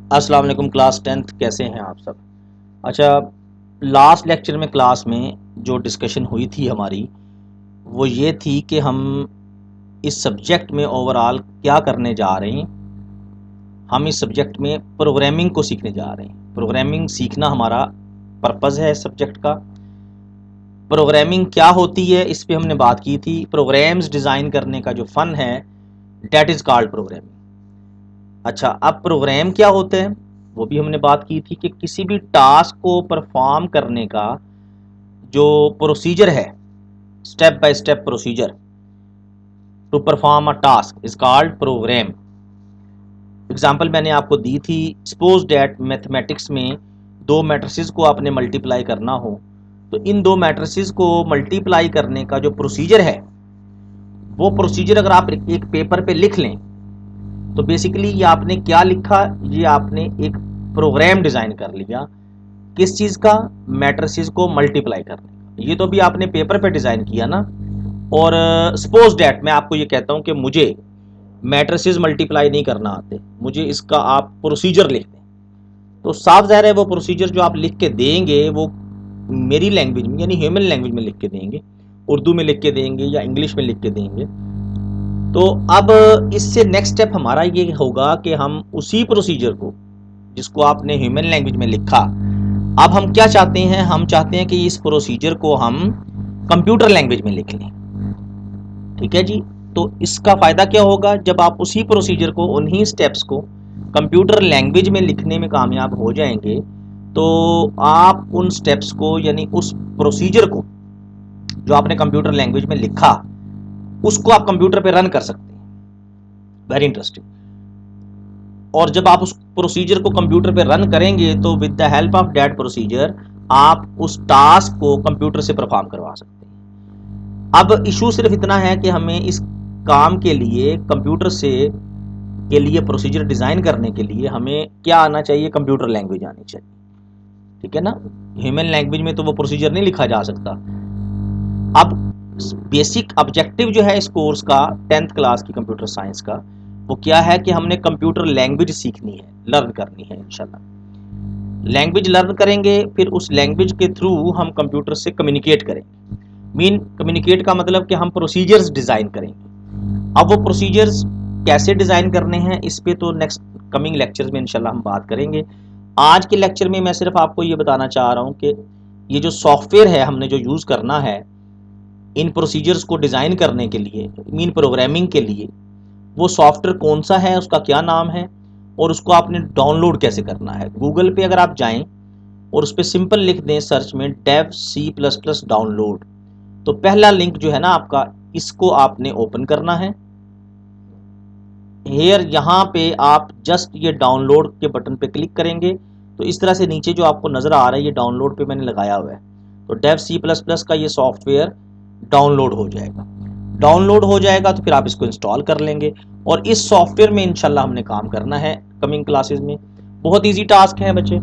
अस्सलाम वालेकुम class 10th, कैसे हैं आप सब। अच्छा, लास्ट लेक्चर में क्लास में जो डिस्कशन हुई थी हमारी वो ये थी कि हम इस सब्जेक्ट में ओवरऑल क्या करने जा रहे हैं। हम इस सब्जेक्ट में प्रोग्रामिंग को सीखने जा रहे हैं। प्रोग्रामिंग सीखना हमारा पर्पज़ है इस सब्जेक्ट का। प्रोग्रामिंग क्या होती है इस पे हमने बात की थी। प्रोग्राम्स डिज़ाइन करने का जो फ़न है डेट इज़ कॉल्ड प्रोग्रामिंग। अच्छा, अब प्रोग्राम क्या होते हैं वो भी हमने बात की थी कि किसी भी टास्क को परफॉर्म करने का जो प्रोसीजर है, step by step procedure to perform a task is called program. Example मैंने आपको दी थी, सपोज डैट मैथमेटिक्स में दो मैट्रिसेस को आपने मल्टीप्लाई करना हो, तो इन दो मैट्रिसेस को मल्टीप्लाई करने का जो प्रोसीजर है वो प्रोसीजर अगर आप एक पेपर पे लिख लें तो बेसिकली ये आपने क्या लिखा, ये आपने एक प्रोग्राम डिजाइन कर लिया। किस चीज का? मैट्रिसेस को मल्टीप्लाई करने का। ये तो भी आपने पेपर पे डिजाइन किया ना। और सपोज डैट मैं आपको ये कहता हूं कि मुझे मैट्रिसेस मल्टीप्लाई नहीं करना आते, मुझे इसका आप प्रोसीजर लिख दें, तो साफ ज़ाहिर है वो प्रोसीजर जो आप लिख के देंगे वो मेरी लैंग्वेज में यानी ह्यूमन लैंग्वेज में लिख के देंगे, उर्दू में लिख के देंगे या इंग्लिश में लिख के देंगे। तो अब इससे नेक्स्ट स्टेप हमारा ये होगा कि हम उसी प्रोसीजर को जिसको आपने ह्यूमन लैंग्वेज में लिखा, अब हम क्या चाहते हैं, हम चाहते हैं कि इस प्रोसीजर को हम कंप्यूटर लैंग्वेज में लिख लें। ठीक है जी। तो इसका फायदा क्या होगा, जब आप उसी प्रोसीजर को, उन्हीं स्टेप्स को कंप्यूटर लैंग्वेज में लिखने में कामयाब हो जाएंगे, तो आप उन स्टेप्स को यानी उस प्रोसीजर को जो आपने कंप्यूटर लैंग्वेज में लिखा उसको आप कंप्यूटर पे रन कर सकते हैं। Very interesting. और जब आप उस प्रोसीजर को कंप्यूटर पे रन करेंगे तो with the help of that procedure आप उस टास्क को कंप्यूटर से परफॉर्म करवा सकते हैं। अब इशू सिर्फ इतना है कि हमें इस काम के लिए कंप्यूटर से के लिए प्रोसीजर डिजाइन करने के लिए हमें क्या आना चाहिए, कंप्यूटर लैंग्वेज आनी चाहिए। ठीक है ना। ह्यूमन लैंग्वेज में तो वो प्रोसीजर नहीं लिखा जा सकता। अब बेसिक ऑब्जेक्टिव जो है इस कोर्स का, 10th क्लास की कंप्यूटर साइंस का, वो क्या है कि हमने कंप्यूटर लैंग्वेज सीखनी है, लर्न करनी है। इंशाल्लाह लैंग्वेज लर्न करेंगे, फिर उस लैंग्वेज के थ्रू हम कंप्यूटर से कम्युनिकेट करेंगे। मीन कम्युनिकेट का मतलब कि हम प्रोसीजर्स डिजाइन करेंगे। अब वो प्रोसीजर्स कैसे डिजाइन करने हैं इस पे तो नेक्स्ट कमिंग लेक्चर्स में इंशाल्लाह हम बात करेंगे। आज के लेक्चर में मैं सिर्फ आपको ये बताना चाह रहा हूँ कि ये जो सॉफ्टवेयर है हमने जो यूज करना है इन प्रोसीजर्स को डिजाइन करने के लिए, मीन प्रोग्रामिंग के लिए, वो सॉफ्टवेयर कौन सा है, उसका क्या नाम है और उसको आपने डाउनलोड कैसे करना है। गूगल पे अगर आप जाएं और उस पर सिंपल लिख दें सर्च में Dev C plus plus download, तो पहला लिंक जो है ना आपका, इसको आपने ओपन करना है। हेयर यहाँ पे आप जस्ट ये डाउनलोड के बटन पे क्लिक करेंगे तो इस तरह से नीचे जो आपको नजर आ रहा है ये डाउनलोड पे मैंने लगाया हुआ है, तो डेव सी प्लस प्लस का ये सॉफ्टवेयर डाउनलोड हो जाएगा। डाउनलोड हो जाएगा तो फिर आप इसको इंस्टॉल कर लेंगे और इस सॉफ्टवेयर में इंशाल्लाह हमने काम करना है कमिंग क्लासेस में। बहुत इजी टास्क है बच्चे,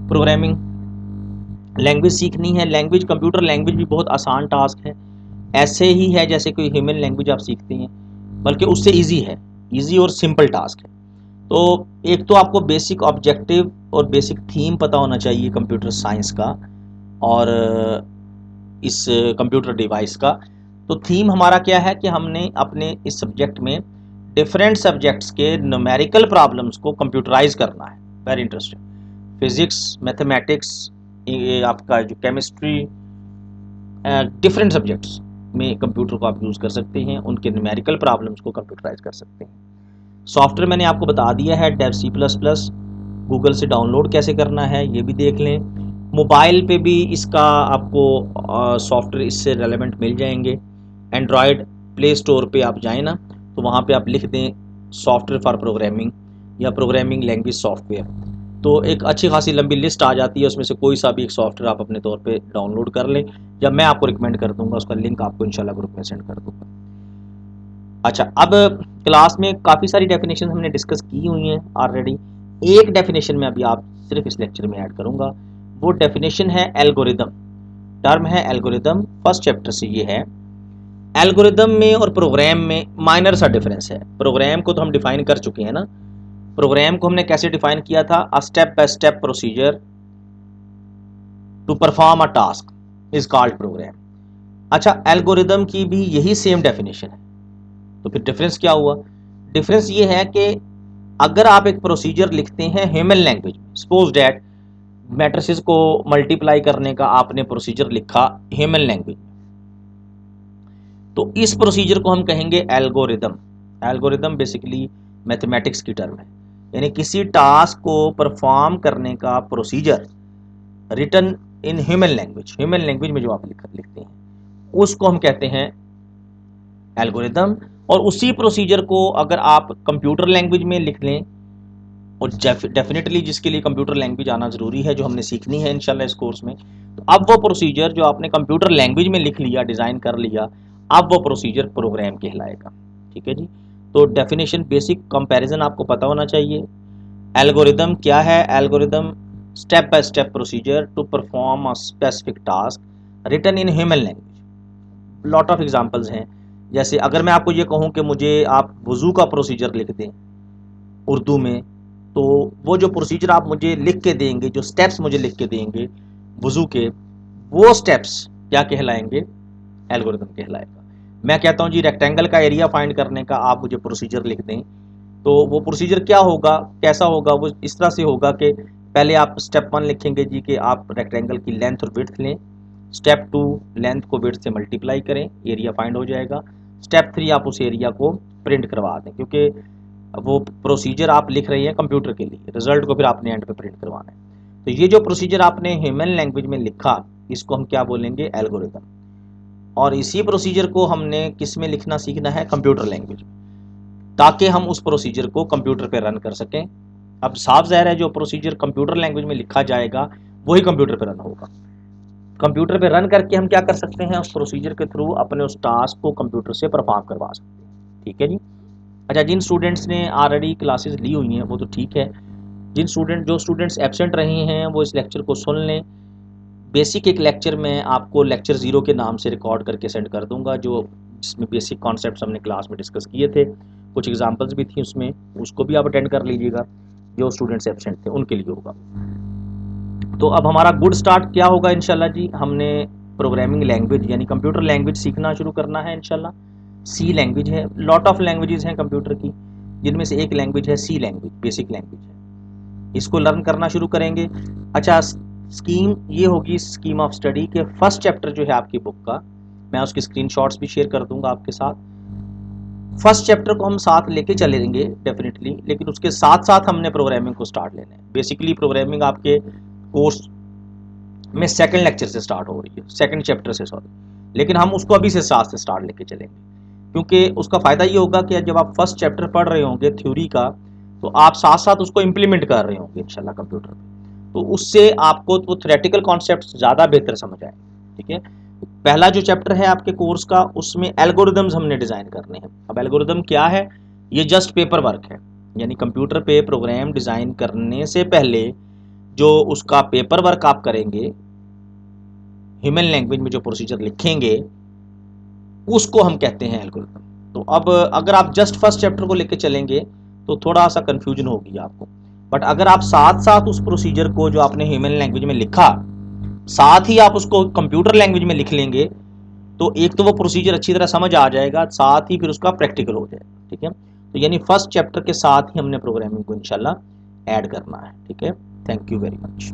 प्रोग्रामिंग लैंग्वेज सीखनी है। लैंग्वेज, कंप्यूटर लैंग्वेज भी बहुत आसान टास्क है, ऐसे ही है जैसे कोई ह्यूमन लैंग्वेज आप सीखते हैं, बल्कि उससे इजी है। इजी और सिंपल टास्क है। तो एक तो आपको बेसिक ऑब्जेक्टिव और बेसिक थीम पता होना चाहिए कंप्यूटर साइंस का और इस कंप्यूटर डिवाइस का। तो थीम हमारा क्या है कि हमने अपने इस सब्जेक्ट में डिफरेंट सब्जेक्ट्स के न्यूमेरिकल प्रॉब्लम्स को कंप्यूटराइज करना है। Very interesting. फिजिक्स, मैथमेटिक्स, ये आपका जो केमिस्ट्री, डिफरेंट सब्जेक्ट्स में कंप्यूटर को आप यूज़ कर सकते हैं, उनके न्यूमेरिकल प्रॉब्लम्स को कंप्यूटराइज कर सकते हैं। सॉफ्टवेयर मैंने आपको बता दिया है Dev C plus plus. Google से डाउनलोड कैसे करना है ये भी देख लें। मोबाइल पे भी इसका आपको सॉफ्टवेयर इससे रेलेवेंट मिल जाएंगे। एंड्रॉयड प्ले स्टोर पे आप जाएँ ना, तो वहाँ पे आप लिख दें सॉफ्टवेयर फॉर प्रोग्रामिंग या प्रोग्रामिंग लैंग्वेज सॉफ्टवेयर, तो एक अच्छी खासी लंबी लिस्ट आ जाती है, उसमें से कोई सा भी एक सॉफ्टवेयर आप अपने तौर पे डाउनलोड कर लें, या मैं आपको रिकमेंड कर दूंगा, उसका लिंक आपको इंशाल्लाह ग्रुप में सेंड कर दूंगा। अच्छा, अब क्लास में काफ़ी सारी डेफिनेशन हमने डिस्कस की हुई हैं ऑलरेडी। एक डेफिनेशन में अभी आप सिर्फ इस लेक्चर में ऐड करूंगा, वो डेफिनेशन है एल्गोरिदम। टर्म है एल्गोरिदम, फर्स्ट चैप्टर से ये है। एल्गोरिदम में और प्रोग्राम में माइनर सा डिफरेंस है। प्रोग्राम को तो हम डिफाइन कर चुके हैं ना, प्रोग्राम को हमने कैसे डिफाइन किया था, a step by step procedure to perform a task is called program. अच्छा, एल्गोरिदम की भी यही सेम डेफिनेशन है। तो फिर डिफरेंस क्या हुआ? डिफरेंस ये है कि अगर आप एक प्रोसीजर लिखते हैं ह्यूमन लैंग्वेज में, सपोज डैट मैट्रिसेस को मल्टीप्लाई करने का आपने प्रोसीजर लिखा ह्यूमन लैंग्वेज, तो इस प्रोसीजर को हम कहेंगे एल्गोरिदम। एल्गोरिदम बेसिकली मैथमेटिक्स की टर्म है, यानी किसी टास्क को परफॉर्म करने का procedure written in human language, human language में जो आप लिखते हैं उसको हम कहते हैं एल्गोरिदम। और उसी प्रोसीजर को अगर आप कंप्यूटर लैंग्वेज में लिख लें, और डेफिनेटली जिसके लिए कंप्यूटर लैंग्वेज आना जरूरी है, जो हमने सीखनी है इंशाल्लाह इस कोर्स में, तो अब वो प्रोसीजर जो आपने कंप्यूटर लैंग्वेज में लिख लिया, डिजाइन कर लिया, अब वो प्रोसीजर प्रोग्राम कहलाएगा। ठीक है जी। तो डेफिनेशन बेसिक कंपैरिजन आपको पता होना चाहिए। एल्गोरिदम क्या है? Algorithm step by step procedure to perform a specific task written in human language. Lot of examples हैं, जैसे अगर मैं आपको ये कहूँ कि मुझे आप वुजू का प्रोसीजर लिख दें उर्दू में, तो वो जो प्रोसीजर आप मुझे लिख के देंगे, जो स्टेप्स मुझे लिख के देंगे वुजू के, वो स्टेप्स क्या कहलाएंगे? एल्गोरिदम कहलाएगा। मैं कहता हूँ जी रेक्टेंगल का एरिया फाइंड करने का आप मुझे प्रोसीजर लिख दें, तो वो प्रोसीजर क्या होगा, कैसा होगा? वो इस तरह से होगा कि पहले आप स्टेप 1 लिखेंगे जी कि आप रेक्टेंगल की लेंथ और विड्थ लें, स्टेप 2 लेंथ को विड्थ से मल्टीप्लाई करें, एरिया फाइंड हो जाएगा, स्टेप 3 आप उस एरिया को प्रिंट करवा दें, क्योंकि वो प्रोसीजर आप लिख रहे हैं कंप्यूटर के लिए, रिजल्ट को फिर आपने एंड पे प्रिंट करवाना है। तो ये जो प्रोसीजर आपने ह्यूमन लैंग्वेज में लिखा, इसको हम क्या बोलेंगे? एल्गोरिदम। और इसी प्रोसीजर को हमने किस में लिखना सीखना है? कंप्यूटर लैंग्वेज में, ताकि हम उस प्रोसीजर को कंप्यूटर पे रन कर सकें। अब साफ ज़ाहिर है जो प्रोसीजर कंप्यूटर लैंग्वेज में लिखा जाएगा वही कंप्यूटर पे रन होगा। कंप्यूटर पे रन करके हम क्या कर सकते हैं? उस प्रोसीजर के थ्रू अपने उस टास्क को कंप्यूटर से परफॉर्म करवा सकते हैं। ठीक है जी। अच्छा, जिन स्टूडेंट्स ने ऑलरेडी क्लासेस ली हुई हैं वो तो ठीक है, जो स्टूडेंट्स एब्सेंट रहे हैं वो इस लेक्चर को सुन लें। बेसिक एक लेक्चर मैं आपको लेक्चर 0 के नाम से रिकॉर्ड करके सेंड कर दूंगा, जो जिसमें बेसिक कॉन्सेप्ट्स हमने क्लास में डिस्कस किए थे, कुछ एग्जांपल्स भी थी उसमें, उसको भी आप अटेंड कर लीजिएगा। जो स्टूडेंट्स एब्सेंट थे उनके लिए होगा। तो अब हमारा गुड स्टार्ट क्या होगा इंशाल्लाह जी? हमने प्रोग्रामिंग लैंग्वेज यानी कंप्यूटर लैंग्वेज सीखना शुरू करना है इंशाल्लाह। सी लैंग्वेज है, लॉट ऑफ लैंग्वेजेस हैं कंप्यूटर की, जिनमें से एक लैंग्वेज है सी लैंग्वेज, बेसिक लैंग्वेज है, इसको लर्न करना शुरू करेंगे। अच्छा, स्कीम ये होगी, स्कीम ऑफ स्टडी के फर्स्ट चैप्टर जो है आपकी बुक का, मैं उसकी स्क्रीनशॉट्स भी शेयर कर दूंगा आपके साथ। फर्स्ट चैप्टर को हम साथ लेके चलेंगे डेफिनेटली, लेकिन उसके साथ साथ हमने प्रोग्रामिंग को स्टार्ट लेना है। बेसिकली प्रोग्रामिंग आपके कोर्स में सेकंड लेक्चर से स्टार्ट हो रही है, सेकंड चैप्टर से, सॉरी, लेकिन हम उसको अभी से साथ से स्टार्ट लेके चलेंगे, क्योंकि उसका फ़ायदा ये होगा कि जब आप फर्स्ट चैप्टर पढ़ रहे होंगे थ्योरी का, तो आप साथ साथ उसको इम्प्लीमेंट कर रहे होंगे इंशाल्लाह कंप्यूटर पे, तो उससे आपको वो थ्योरेटिकल कॉन्सेप्ट ज़्यादा बेहतर समझ आए। ठीक है। पहला जो चैप्टर है आपके कोर्स का, उसमें एल्गोरिदम्स हमने डिज़ाइन करने हैं। अब एल्गोरिदम क्या है? ये जस्ट पेपर वर्क है, यानी कंप्यूटर पे प्रोग्राम डिज़ाइन करने से पहले जो उसका पेपर वर्क आप करेंगे, ह्यूमन लैंग्वेज में जो प्रोसीजर लिखेंगे, उसको हम कहते हैं एल्गोरिथम। तो अब अगर आप जस्ट फर्स्ट चैप्टर को लेकर चलेंगे तो थोड़ा सा कंफ्यूजन होगी आपको, बट अगर आप साथ साथ उस प्रोसीजर को जो आपने ह्यूमन लैंग्वेज में लिखा, साथ ही आप उसको कंप्यूटर लैंग्वेज में लिख लेंगे, तो एक तो वो प्रोसीजर अच्छी तरह समझ आ जाएगा, साथ ही फिर उसका प्रैक्टिकल हो जाएगा। ठीक है। तो यानी फर्स्ट चैप्टर के साथ ही हमने प्रोग्रामिंग को इंशाल्लाह ऐड करना है। ठीक है। Thank you very much.